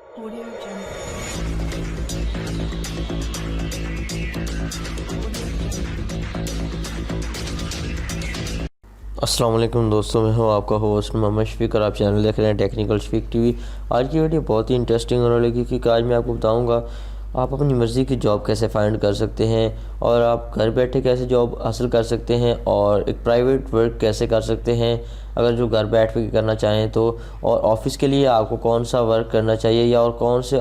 Audio Jungle. अस्सलाम वालेकुम दोस्तों, मैं हूं आपका होस्ट मोहम्मद शफीक और आप चैनल देख रहे हैं टेक्निकल शफीक टीवी। आज की वीडियो बहुत ही इंटरेस्टिंग होने लगी क्योंकि आज मैं आपको बताऊंगा आप अपनी मर्ज़ी की जॉब कैसे फाइंड कर सकते हैं और आप घर बैठे कैसे जॉब हासिल कर सकते हैं और एक प्राइवेट वर्क कैसे कर सकते हैं अगर जो घर बैठ के करना चाहें तो। और ऑफ़िस के लिए आपको कौन सा वर्क करना चाहिए या और कौन से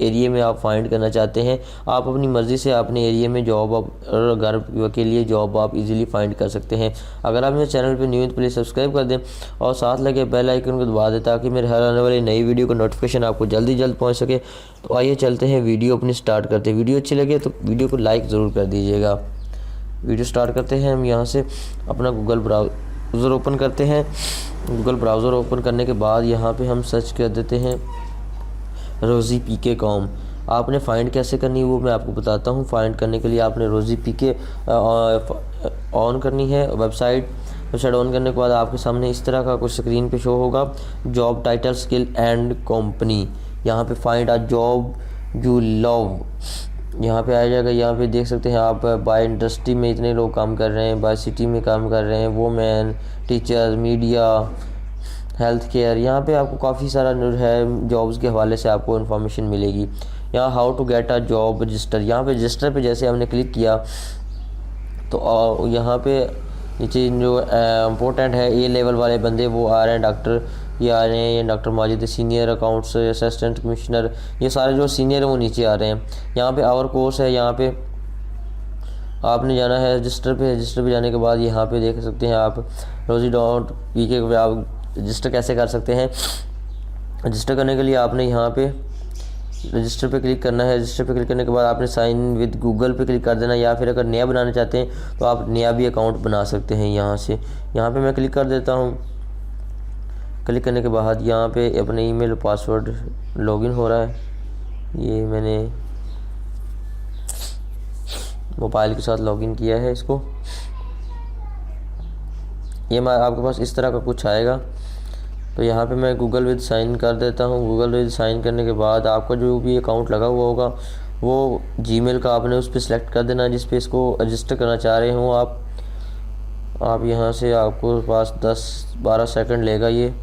एरिया में आप फाइंड करना चाहते हैं, आप अपनी मर्ज़ी से अपने एरिया में जॉब और घर के लिए जॉब आप इजीली फाइंड कर सकते हैं। अगर आप मेरे चैनल पर न्यू हैं तो प्लीज़ सब्सक्राइब कर दें और साथ लगे बेल आइकन को दबा दें ताकि मेरे हर आने वाली नई वीडियो का नोटिफिकेशन आपको जल्दी जल्द पहुँच सके। तो आइए चलते हैं, वीडियो अपनी स्टार्ट करते हैं। वीडियो अच्छी लगे तो वीडियो को लाइक ज़रूर कर दीजिएगा। वीडियो स्टार्ट करते हैं। हम यहाँ से अपना गूगल ब्राउज़र ओपन करते हैं। गूगल ब्राउज़र ओपन करने के बाद यहाँ पे हम सर्च कर देते हैं रोज़ी PK.com। आपने फ़ाइंड कैसे करनी है वो मैं आपको बताता हूँ। फ़ाइंड करने के लिए आपने रोज़ी PK ऑन करनी है वेबसाइट ऑन करने के बाद आपके सामने इस तरह का कुछ स्क्रीन पे शो होगा, job title skill and company. यहाँ पे find a job you love यहाँ पे आ जाएगा। यहाँ पे देख सकते हैं आप बाय इंडस्ट्री में इतने लोग काम कर रहे हैं, बाय सिटी में काम कर रहे हैं, women, teacher, media, health care. यहाँ पे आपको काफ़ी सारा है जॉब्स के हवाले से आपको इन्फॉर्मेशन मिलेगी। यहाँ how to get a job register, यहाँ पे रजिस्टर पे जैसे हमने क्लिक किया तो यहाँ पे नीचे जो इम्पोर्टेंट है ए लेवल वाले बंदे वो आ रहे हैं, डॉक्टर ये आ रहे हैं, ये doctor Majid senior accounts assistant commissioner, ये सारे जो सीनियर हैं वो नीचे आ रहे हैं। यहाँ पे आवर कोर्स है, यहाँ पे आपने जाना है रजिस्टर पे जाने के बाद यहाँ पे देख सकते हैं आप rozi.pk पे आप रजिस्टर कैसे कर सकते हैं। रजिस्टर करने के लिए आपने यहाँ पे रजिस्टर पे क्लिक करना है। रजिस्टर पे क्लिक करने के बाद आपने साइन विद गूगल पे क्लिक कर देना, या फिर अगर नया बनाना चाहते हैं तो आप नया भी अकाउंट बना सकते हैं यहाँ से। यहाँ पे मैं क्लिक कर देता हूँ। क्लिक करने के बाद यहाँ पे अपने ईमेल और पासवर्ड लॉगिन हो रहा है। ये मैंने मोबाइल के साथ लॉगिन किया है इसको। ये मैं आपके पास इस तरह का कुछ आएगा। तो यहाँ पे मैं गूगल विद साइन कर देता हूँ। गूगल विद साइन करने के बाद आपका जो भी अकाउंट लगा हुआ होगा वो जीमेल का आपने उस पर सिलेक्ट कर देना जिस पे इसको रजिस्टर करना चाह रहे हो आप यहाँ से आपको पास 10-12 सेकंड लेगा। ये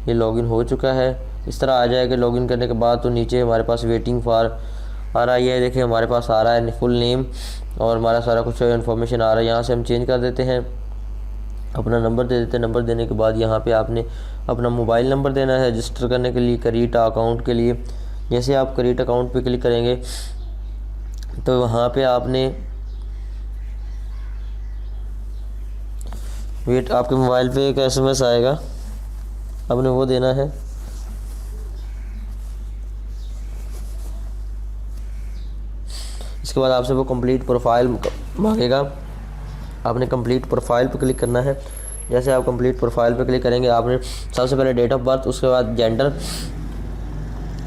लॉगिन हो चुका है। इस तरह आ जाएगा। लॉगिन करने के बाद तो नीचे हमारे पास वेटिंग फॉर आ रहा है। देखिए हमारे पास आ रहा है फुल नेम और हमारा सारा कुछ इन्फॉर्मेशन आ रहा है। यहाँ से हम चेंज कर देते हैं, अपना नंबर दे देते हैं। नंबर देने के बाद यहाँ पे आपने अपना मोबाइल नंबर देना है रजिस्टर करने के लिए क्रिएट अकाउंट के लिए। जैसे आप क्रिएट अकाउंट पे क्लिक करेंगे तो वहाँ पे आपने वेट आपके मोबाइल पे एक SMS आएगा, आपने वो देना है। इसके बाद आपसे वो कंप्लीट प्रोफाइल मांगेगा, आपने कंप्लीट प्रोफाइल पे क्लिक करना है। जैसे आप कंप्लीट प्रोफाइल पे क्लिक करेंगे आपने सबसे पहले डेट ऑफ बर्थ, उसके बाद जेंडर,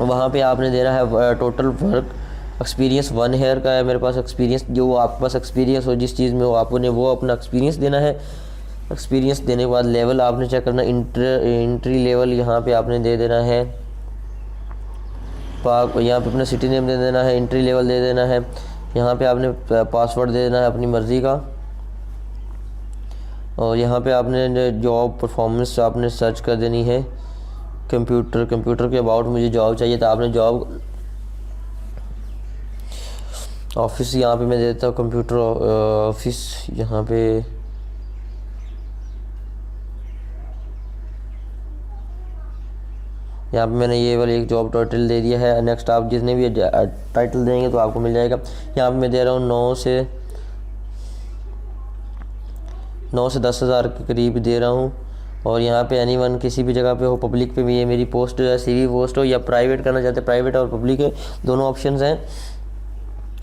वहाँ पे आपने देना है टोटल वर्क एक्सपीरियंस 1 ईयर का है मेरे पास एक्सपीरियंस। जो आपके पास एक्सपीरियंस हो जिस चीज़ में हो आपने वो अपना एक्सपीरियंस देना है। एक्सपीरियंस देने के बाद लेवल आपने चेक करना, इंट्री लेवल यहाँ पे आपने दे देना है। यहाँ पे अपना सिटी नेम दे देना है, इंट्री लेवल दे देना है। यहाँ पे आपने पासवर्ड दे देना है अपनी मर्ज़ी का। और यहाँ पे आपने जॉब परफॉर्मेंस आपने सर्च कर देनी है। कंप्यूटर के अबाउट मुझे जॉब चाहिए था, आपने जॉब ऑफिस यहाँ पे मैं देता हूँ कंप्यूटर ऑफिस। यहाँ पे मैंने ये वाली एक जॉब टाइटल दे दिया है। नेक्स्ट आप जितने भी टाइटल देंगे तो आपको मिल जाएगा। यहाँ पे मैं दे रहा हूँ 9 से 10 हज़ार के करीब दे रहा हूँ। और यहाँ पे एनीवन किसी भी जगह पे हो, पब्लिक पे भी ये मेरी पोस्ट या CV पोस्ट हो, या प्राइवेट करना चाहते हैं प्राइवेट और पब्लिक है दोनों ऑप्शंस हैं।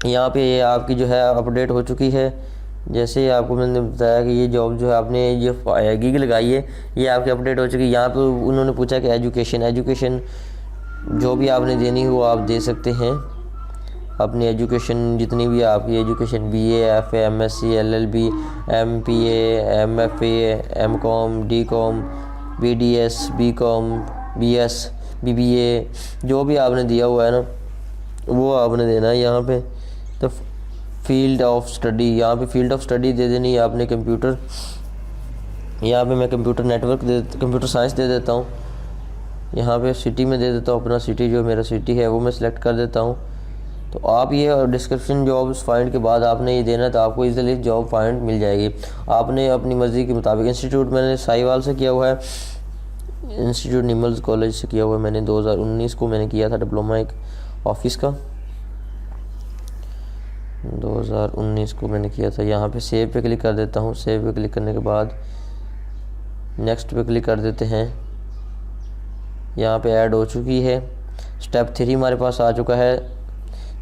यहाँ पे ये आपकी जो है अपडेट हो चुकी है। जैसे आपको मैंने बताया कि ये जॉब जो है आपने ये गिग लगाई है ये आपकी अपडेट हो चुकी है। यहाँ पे उन्होंने पूछा कि एजुकेशन जो भी आपने देनी हो आप दे सकते हैं। अपनी एजुकेशन जितनी भी आपकी education BA, FA, MSc, LLB, MPA, MFA, MCom, DCom, BDS, BCom, BS, BBA जो भी आपने दिया हुआ है ना वो आपने देना है यहाँ पे। तो फील्ड ऑफ स्टडी, यहाँ पे फील्ड ऑफ स्टडी दे देनी है आपने कंप्यूटर। यहाँ पे मैं कंप्यूटर साइंस दे देता हूँ। यहाँ पे सिटी में दे देता हूँ, अपना सिटी जो मेरा सिटी है वो मैं सिलेक्ट कर देता हूँ। तो आप ये डिस्क्रिप्शन जॉब्स फाइंड के बाद आपने ये देना, तो आपको इजीली जॉब फाइंड मिल जाएगी। आपने अपनी मर्ज़ी के मुताबिक, इंस्टीट्यूट मैंने साहिवाल से किया हुआ है, इंस्टीट्यूट निमल्स कॉलेज से किया हुआ है मैंने। 2019 को मैंने किया था डिप्लोमा एक ऑफिस का, 2019 को मैंने किया था। यहाँ पे सेव पे क्लिक कर देता हूँ। सेव पे क्लिक करने के बाद नेक्स्ट पे क्लिक कर देते हैं। यहाँ पे ऐड हो चुकी है। स्टेप 3 हमारे पास आ चुका है।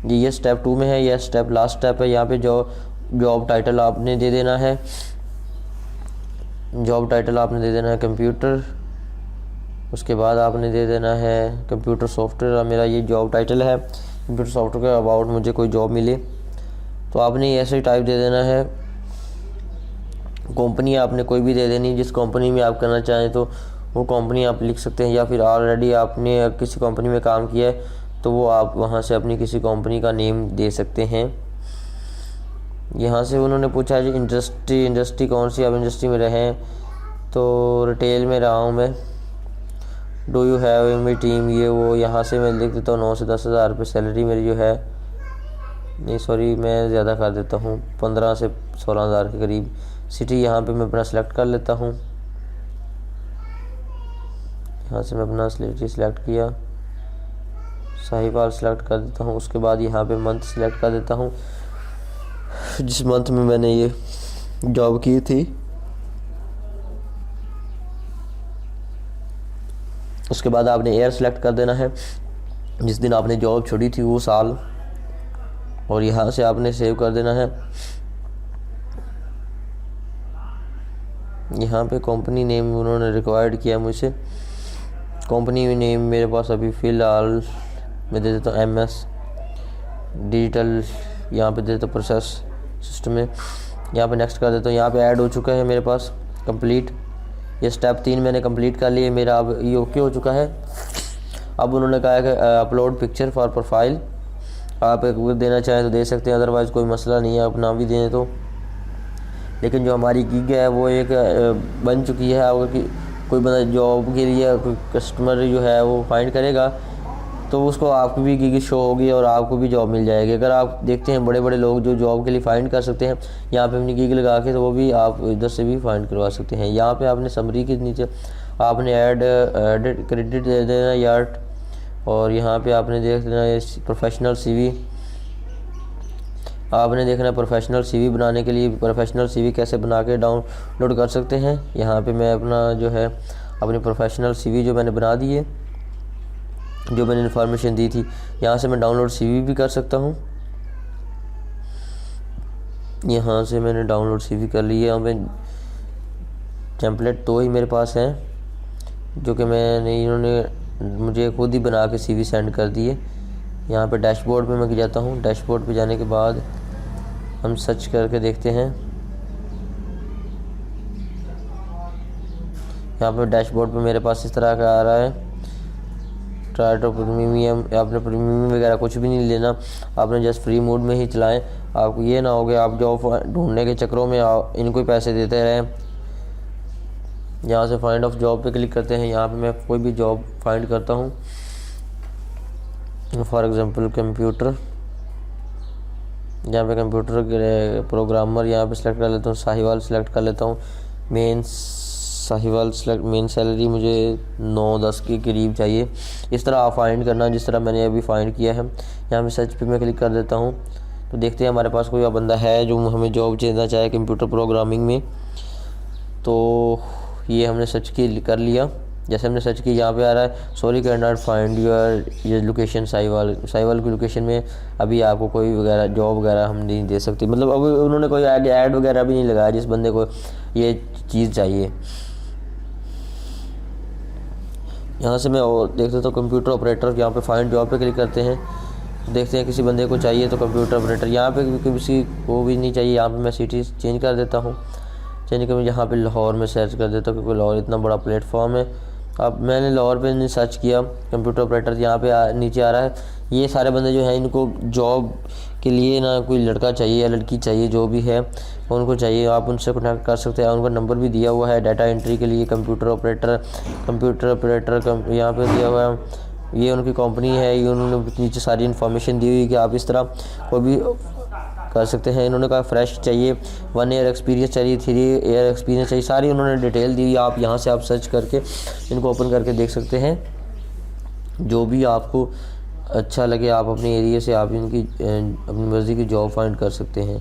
ये स्टेप 2 में है, यह स्टेप लास्ट स्टेप है। यहाँ पे जॉब टाइटल आपने दे देना है। जॉब टाइटल आपने दे देना है कंप्यूटर। उसके बाद आपने दे देना है कंप्यूटर सॉफ्टवेयर। मेरा ये जॉब टाइटल है, कंप्यूटर सॉफ्टवेयर के अबाउट मुझे कोई जॉब मिले तो आपने ऐसे ही टाइप दे देना है। कंपनी आपने कोई भी दे देनी, जिस कंपनी में आप करना चाहें तो वो कंपनी आप लिख सकते हैं, या फिर ऑलरेडी आपने किसी कंपनी में काम किया है तो वो आप वहाँ से अपनी किसी कंपनी का नेम दे सकते हैं। यहाँ से उन्होंने पूछा है जी इंडस्ट्री कौन सी, आप इंडस्ट्री में रहें तो रिटेल में रहा हूँ मैं। Do you have in my team, ये वो। यहाँ से मैं लिख देता हूँ 9 से 10 हज़ार रुपये सैलरी मेरी जो है, नहीं सॉरी मैं ज़्यादा कर देता हूँ, 15 से 16 हज़ार के करीब। सिटी यहाँ पे मैं अपना सेलेक्ट कर लेता हूँ। यहाँ से मैं अपना सिटी सेलेक्ट किया, साहिवाल सेलेक्ट कर देता हूँ। उसके बाद यहाँ पे मंथ सेलेक्ट कर देता हूँ जिस मंथ में मैंने ये जॉब की थी। उसके बाद आपने ईयर सेलेक्ट कर देना है, जिस दिन आपने जॉब छोड़ी थी वो साल, और यहाँ से आपने सेव कर देना है। यहाँ पे कंपनी नेम उन्होंने रिक्वायर्ड किया मुझसे। कंपनी नेम मेरे पास अभी फ़िलहाल मैं दे देता हूँ MS डिजिटल, यहाँ पे दे देता हूँ प्रोसेस सिस्टम में। यहाँ पे नेक्स्ट कर देता हूँ। यहाँ पे ऐड हो चुका है मेरे पास कंप्लीट। ये स्टेप 3 मैंने कंप्लीट कर लिया, मेरा अब ये ओके हो चुका है। अब उन्होंने कहा है कि अपलोड पिक्चर फॉर प्रोफाइल, आप एक देना चाहें तो दे सकते हैं, अदरवाइज़ कोई मसला नहीं है, आप ना भी दें तो। लेकिन जो हमारी गिग है वो एक बन चुकी है। अगर कोई बंदा जॉब के लिए कोई कस्टमर जो है वो फाइंड करेगा तो उसको आपकी भी गिग शो होगी और आपको भी जॉब मिल जाएगी। अगर आप देखते हैं बड़े बड़े लोग जो जॉब के लिए फाइंड कर सकते हैं यहाँ पे अपनी गिग लगा के, तो वो भी आप इधर से भी फाइंड करवा सकते हैं। यहाँ पे आपने समरी के नीचे आपने ऐड क्रेडिट दे देना यार्ड, और यहाँ पे आपने देख लेना प्रोफेशनल CV। आपने देखना प्रोफेशनल CV बनाने के लिए प्रोफेशनल CV कैसे बना के डाउनलोड कर सकते हैं। यहाँ पे मैं अपना जो है अपनी प्रोफेशनल CV जो मैंने बना दी है, जो मैंने इन्फॉर्मेशन दी थी, यहाँ से मैं डाउनलोड CV भी कर सकता हूँ। यहाँ से मैंने डाउनलोड CV कर ली है। यहाँ पे टेम्पलेट 2 ही मेरे पास हैं जो कि मैंने इन्होंने मुझे खुद ही बना के CV सेंड कर दिए। यहाँ पे डैशबोर्ड पे मैं जाता हूँ। डैशबोर्ड पे जाने के बाद हम सर्च करके देखते हैं। यहाँ पे डैशबोर्ड पे मेरे पास इस तरह का आ रहा है, ट्राई टू प्रीमियम। आपने प्रीमियम वगैरह कुछ भी नहीं लेना, आपने जस्ट फ्री मोड में ही चलाएं। आपको ये ना हो कि आप जॉब ढूंढने के चक्करों में इनको ही पैसे देते रहें। यहाँ से फाइंड ऑफ जॉब पे क्लिक करते हैं। यहाँ पे मैं कोई भी जॉब फाइंड करता हूँ, फॉर एग्जांपल कंप्यूटर। यहाँ पे कंप्यूटर प्रोग्रामर यहाँ पे सिलेक्ट कर लेता हूँ, साहिवाल सेलेक्ट कर लेता हूँ। साहिवाल सेलेक्ट, मेन सैलरी मुझे 9-10 के करीब चाहिए। इस तरह आप फाइंड करना जिस तरह मैंने अभी फाइंड किया है। यहाँ पे सर्च पे मैं क्लिक कर देता हूँ, तो देखते हैं हमारे पास कोई बंदा है जो हमें जॉब देना चाहे कंप्यूटर प्रोग्रामिंग में। तो ये हमने सर्च कर लिया। जैसे हमने सर्च किया यहाँ पे आ रहा है sorry can not find your location Sahiwal की लोकेशन में अभी आपको कोई वगैरह जॉब वगैरह हम नहीं दे सकते। मतलब अभी उन्होंने कोई ऐड वगैरह भी नहीं लगाया जिस बंदे को ये चीज़ चाहिए। यहाँ से मैं और देख लेता हूँ कंप्यूटर ऑपरेटर। यहाँ पे फाइंड जॉब पे क्लिक करते हैं, देखते हैं किसी बंदे को चाहिए तो कंप्यूटर ऑपरेटर। यहाँ पे किसी को भी नहीं चाहिए। यहाँ पे मैं सिटी चेंज कर देता हूँ। चेंज कर यहाँ पे लाहौर में सर्च कर देता हूँ क्योंकि लाहौर इतना बड़ा प्लेटफॉर्म है। अब मैंने लाहौर पे सर्च किया कंप्यूटर ऑपरेटर, यहाँ पे नीचे आ रहा है। ये सारे बंदे जो हैं इनको जॉब के लिए ना कोई लड़का चाहिए या लड़की चाहिए, जो भी है उनको चाहिए, आप उनसे कनेक्ट कर सकते हैं। उनका नंबर भी दिया हुआ है डाटा एंट्री के लिए, कंप्यूटर ऑपरेटर यहाँ पे दिया हुआ है। ये उनकी कंपनी है, ये उन्होंने नीचे सारी इन्फॉर्मेशन दी हुई कि आप इस तरह कोई भी कर सकते हैं। इन्होंने कहा फ्रेश चाहिए, 1 ईयर एक्सपीरियंस चाहिए, 3 ईयर एक्सपीरियंस चाहिए, सारी उन्होंने डिटेल दी हुई। आप यहाँ से आप सर्च करके इनको ओपन करके देख सकते हैं। जो भी आपको अच्छा लगे आप अपने एरिया से आप इनकी अपनी मर्ज़ी की जॉब फाइंड कर सकते हैं।